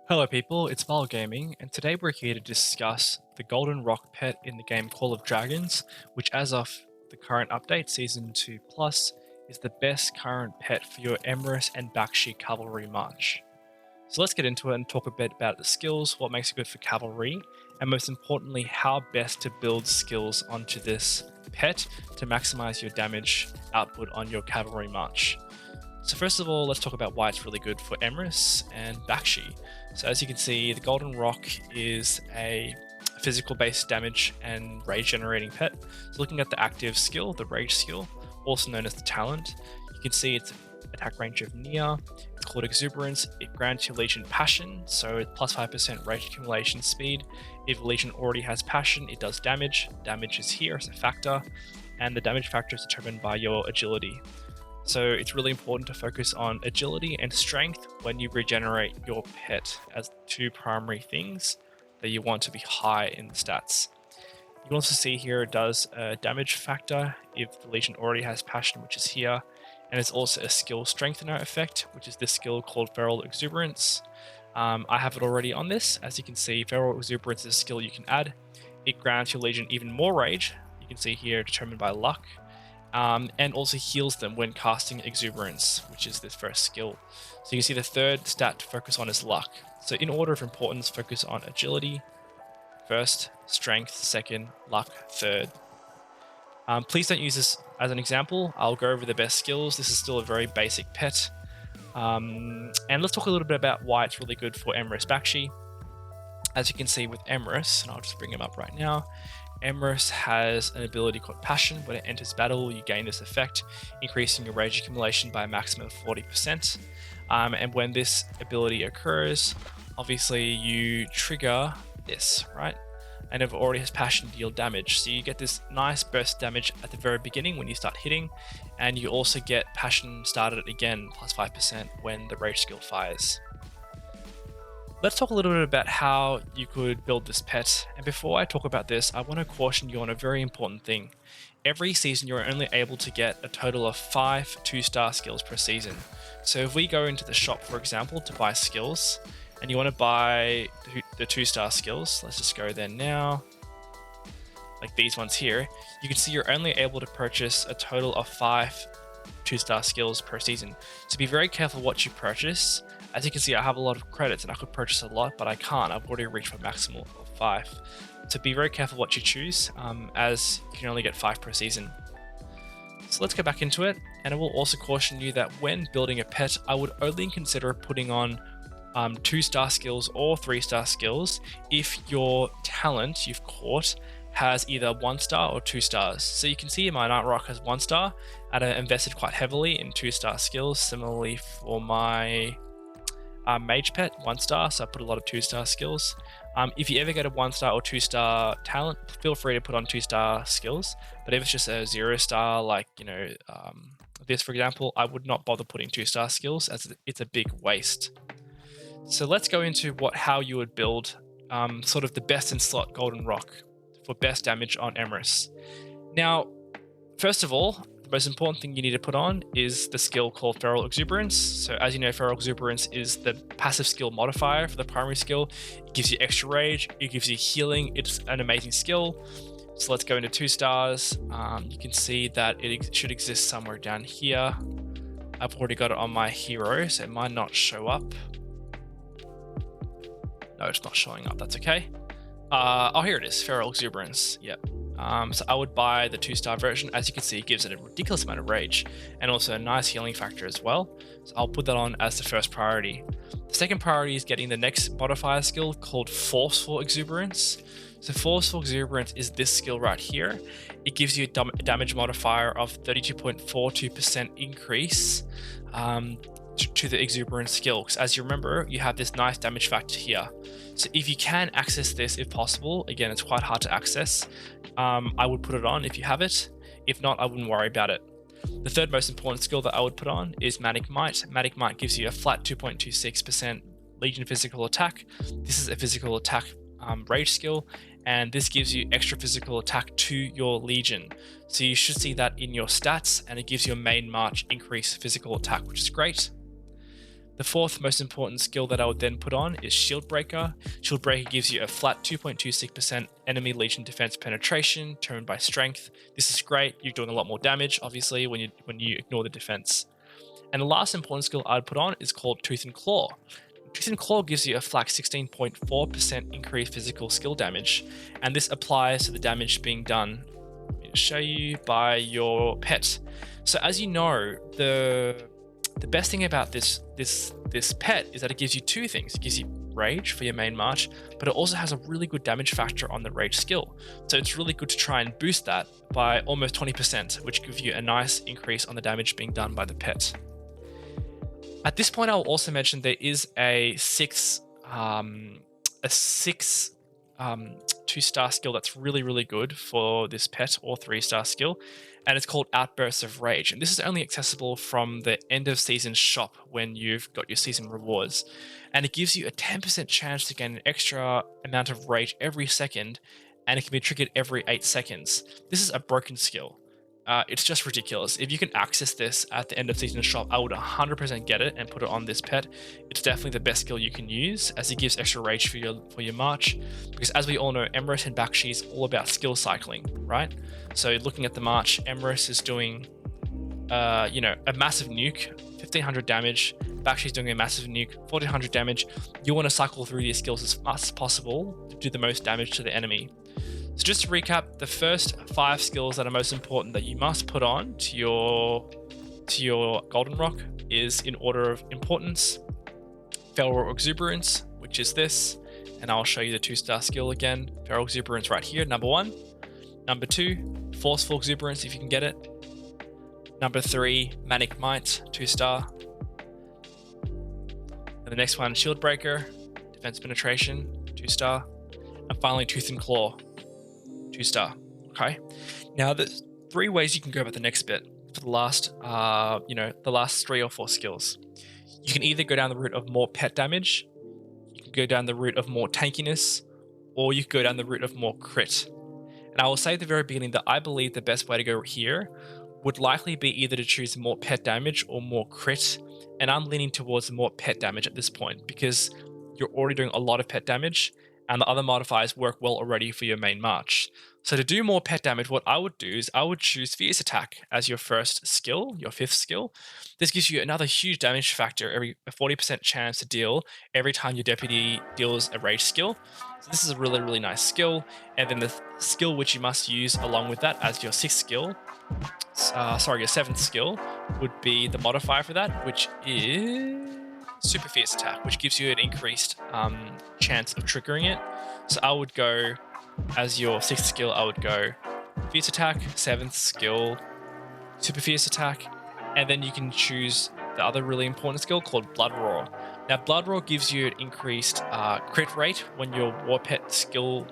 Hello people, it's Val Gaming, and today we're here to discuss the Golden Roc Pet in the game Call of Dragons, which as of the current update, Season 2 Plus, is the best current pet for your Emrys and Bakshi Cavalry March. So let's get into it and talk a bit about the skills, what makes it good for Cavalry, and most importantly, how best to build skills onto this pet to maximize your damage output on your Cavalry March. So first of all, let's talk about why it's really good for Emrys and Bakshi. So as you can see, the Golden Roc is a physical-based damage and rage generating pet. So looking at the active skill, the rage skill, also known as the talent, you can see its attack range of near, it's called exuberance, it grants your legion passion, so it's plus 5% rage accumulation speed. If a legion already has passion, it does damage. Damage is here as a factor, and the damage factor is determined by your agility. So it's really important to focus on agility and strength when you regenerate your pet as two primary things that you want to be high in the stats. You can also see here it does a damage factor if the legion already has passion, which is here, and it's also a skill strengthener effect, which is this skill called feral exuberance. I have it already on this. As you can see, feral exuberance is a skill you can add. It grants your legion even more rage. You can see here determined by luck. And also heals them when casting exuberance, which is this first skill. So you can see the third stat to focus on is luck. So in order of importance, focus on agility first, strength second, luck third. Please don't use this as an example. I'll go over the best skills. This is still a very basic pet. And let's talk a little bit about why it's really good for Emrys Bakshi. As you can see with Emrys, and I'll just bring him up right now, Emrys has an ability called Passion. When it enters battle, you gain this effect, increasing your rage accumulation by a maximum of 40%. And when this ability occurs, obviously you trigger this, right? And if it already has Passion, deal damage. So you get this nice burst damage at the very beginning when you start hitting, and you also get Passion started again, plus 5% when the rage skill fires. Let's talk a little bit about how you could build this pet. And before I talk about this, I want to caution you on a very important thing. Every season, you're only able to get a total of 5 2-star skills per season. So if we go into the shop, for example, to buy skills, and you want to buy the 2-star skills, let's just go there now, like these ones here, you can see you're only able to purchase a total of 5 2-star skills per season. So be very careful what you purchase. As you can see, I have a lot of credits and I could purchase a lot, but I can't. I've already reached my maximal of 5. So be very careful what you choose, as you can only get 5 per season. So let's go back into it, and I will also caution you that when building a pet, I would only consider putting on 2-star skills or 3-star skills if your talent you've caught has either 1-star or 2 stars. So you can see my Night Roc has 1 star, and I invested quite heavily in 2-star skills. Similarly for my Mage Pet, 1 star, so I put a lot of 2-star skills. If you ever get a 1-star or 2-star talent, feel free to put on 2-star skills. But if it's just a 0-star, like this for example, I would not bother putting 2-star skills as it's a big waste. So let's go into how you would build sort of the best in slot Golden Roc for best damage on Emrys. Now, first of all, the most important thing you need to put on is the skill called Feral Exuberance. So as you know, Feral Exuberance is the passive skill modifier for the primary skill. It gives you extra rage, it gives you healing, it's an amazing skill. So let's go into 2 stars. You can see that it should exist somewhere down here. I've already got it on my hero, so it might not show up. No, it's not showing up, that's okay. Oh, here it is, Feral Exuberance, yep. So I would buy the 2-star version. As you can see, it gives it a ridiculous amount of rage and also a nice healing factor as well. So I'll put that on as the first priority. The second priority is getting the next modifier skill called Forceful Exuberance. So Forceful Exuberance is this skill right here. It gives you a damage modifier of 32.42% increase to the exuberance skill, because as you remember, you have this nice damage factor here. So if you can access this, if possible, again, it's quite hard to access, I would put it on if you have it. If not, I wouldn't worry about it. The third most important skill that I would put on is Manic Might. Manic Might gives you a flat 2.26% Legion physical attack. This is a physical attack rage skill, and this gives you extra physical attack to your Legion. So you should see that in your stats, and it gives you a main march increased physical attack, which is great. The fourth most important skill that I would then put on is Shield Breaker. Shield Breaker gives you a flat 2.26% enemy legion defense penetration, turned by strength. This is great. You're doing a lot more damage, obviously, when you ignore the defense. And the last important skill I'd put on is called Tooth and Claw. Tooth and Claw gives you a flat 16.4% increased physical skill damage, and this applies to the damage being done, let me show you, by your pet. So as you know, the best thing about this pet is that it gives you two things. It gives you rage for your main march, but it also has a really good damage factor on the rage skill. So it's really good to try and boost that by almost 20%, which gives you a nice increase on the damage being done by the pet. At this point, I'll also mention there is a six 2-star skill that's really good for this pet, or 3-star skill, and it's called Outbursts of Rage. And this is only accessible from the end of season shop when you've got your season rewards, and it gives you a 10% chance to gain an extra amount of rage every second, and it can be triggered every 8 seconds. This is a broken skill. It's just ridiculous. If you can access this at the end of season shop, I would 100% get it and put it on this pet. It's definitely the best skill you can use, as it gives extra rage for your march. Because as we all know, Emrys and Bakshi is all about skill cycling, right? So looking at the march, Emrys is doing, a massive nuke, 1500 damage. Bakshi's doing a massive nuke, 1400 damage. You want to cycle through these skills as fast as possible to do the most damage to the enemy. So just to recap, the first 5 skills that are most important that you must put on to your Golden Roc is in order of importance: Feral Exuberance, which is this, and I'll show you the 2-star skill again. Feral Exuberance right here, number 1. Number 2, Forceful Exuberance if you can get it. Number 3, Manic Might, 2-star. And the next one, Shield Breaker, Defense Penetration, 2-star. And finally, Tooth and Claw, 2-star. Okay. Now there's 3 ways you can go about the next bit for the last, the last 3 or 4 skills. You can either go down the route of more pet damage, you can go down the route of more tankiness, or you can go down the route of more crit. And I will say at the very beginning that I believe the best way to go here would likely be either to choose more pet damage or more crit. And I'm leaning towards more pet damage at this point, because you're already doing a lot of pet damage, and the other modifiers work well already for your main march. So to do more pet damage, what I would do is I would choose Fierce Attack as your first skill, your 5th skill. This gives you another huge damage factor, a 40% chance to deal every time your deputy deals a rage skill. So this is a really nice skill. And then the skill which you must use along with that as your 6th skill, your 7th skill, would be the modifier for that, which is Super Fierce Attack, which gives you an increased chance of triggering it. So I would go, as your 6th skill, I would go Fierce Attack, 7th skill, Super Fierce Attack, and then you can choose the other really important skill called Blood Roar. Now, Blood Roar gives you an increased crit rate when your War Pet skill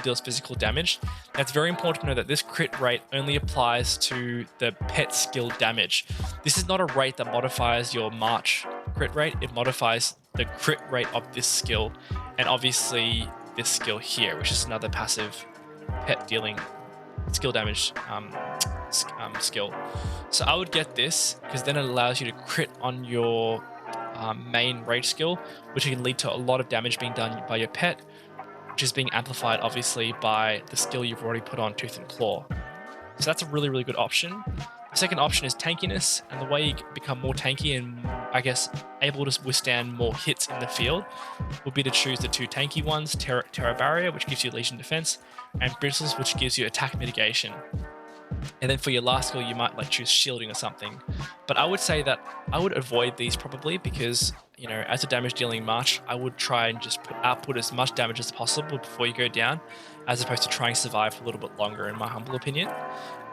deals physical damage. Now, it's very important to know that this crit rate only applies to the pet skill damage. This is not a rate that modifies your march crit rate. It modifies the crit rate of this skill, and obviously this skill here, which is another passive pet dealing skill damage skill. So I would get this, because then it allows you to crit on your main rage skill, which can lead to a lot of damage being done by your pet, which is being amplified obviously by the skill you've already put on Tooth and Claw. So that's a really good option. The second option is tankiness, and the way you become more tanky and, I guess, able to withstand more hits in the field would be to choose the 2 tanky ones, Terra Barrier, which gives you Legion Defense, and Bristles, which gives you attack mitigation. And then for your last skill, you might choose shielding or something. But I would say that I would avoid these probably, because, as a damage dealing march, I would try and just output as much damage as possible before you go down, as opposed to trying to survive for a little bit longer, in my humble opinion.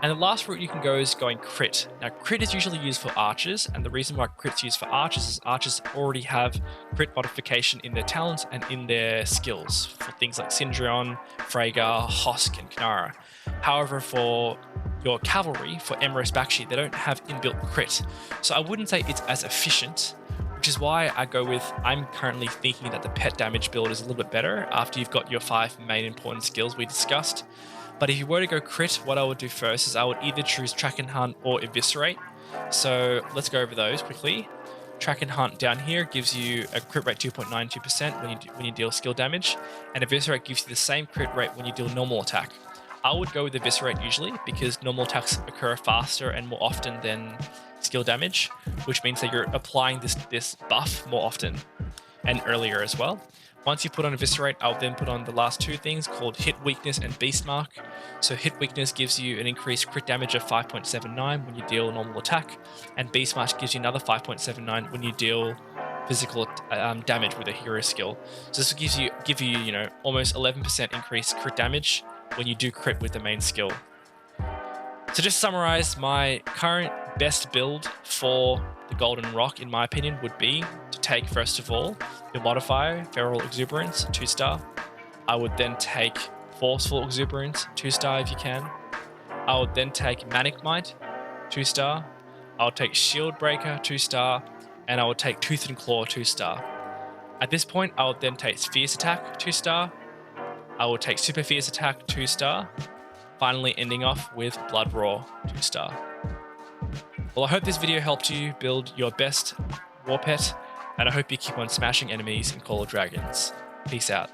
And the last route you can go is going crit. Now, crit is usually used for archers, and the reason why crit's used for archers is archers already have crit modification in their talents and in their skills for things like Syndrion, Freyga, Hosk, and Kanara. However, for your cavalry, for Emrys Bakshi, they don't have inbuilt crit. So I wouldn't say it's as efficient, which is why I'm currently thinking that the pet damage build is a little bit better after you've got your 5 main important skills we discussed. But if you were to go crit, what I would do first is I would either choose Track and Hunt or Eviscerate. So let's go over those quickly. Track and Hunt down here gives you a crit rate 2.92% when you deal skill damage, and Eviscerate gives you the same crit rate when you deal normal attack. I would go with Eviscerate usually because normal attacks occur faster and more often than skill damage, which means that you're applying this buff more often and earlier as well. Once you put on Eviscerate, I'll then put on the last two things called Hit Weakness and Beast Mark. So Hit Weakness gives you an increased crit damage of 5.79 when you deal normal attack, and Beast Mark gives you another 5.79 when you deal physical damage with a hero skill. So this will give you almost 11% increased crit damage when you do crit with the main skill. So just to summarize, my current best build for the Golden Roc, in my opinion, would be to take, first of all, your modifier, Feral Exuberance, 2-star. I would then take Forceful Exuberance, 2-star if you can. I would then take Manic Might, 2-star. I would take Shield Breaker, 2-star. And I would take Tooth and Claw, 2-star. At this point, I would then take Fierce Attack, 2-star. I would take Super Fierce Attack, 2-star. Finally ending off with Blood Roar, 2-star. Well, I hope this video helped you build your best war pet, and I hope you keep on smashing enemies in Call of Dragons. Peace out.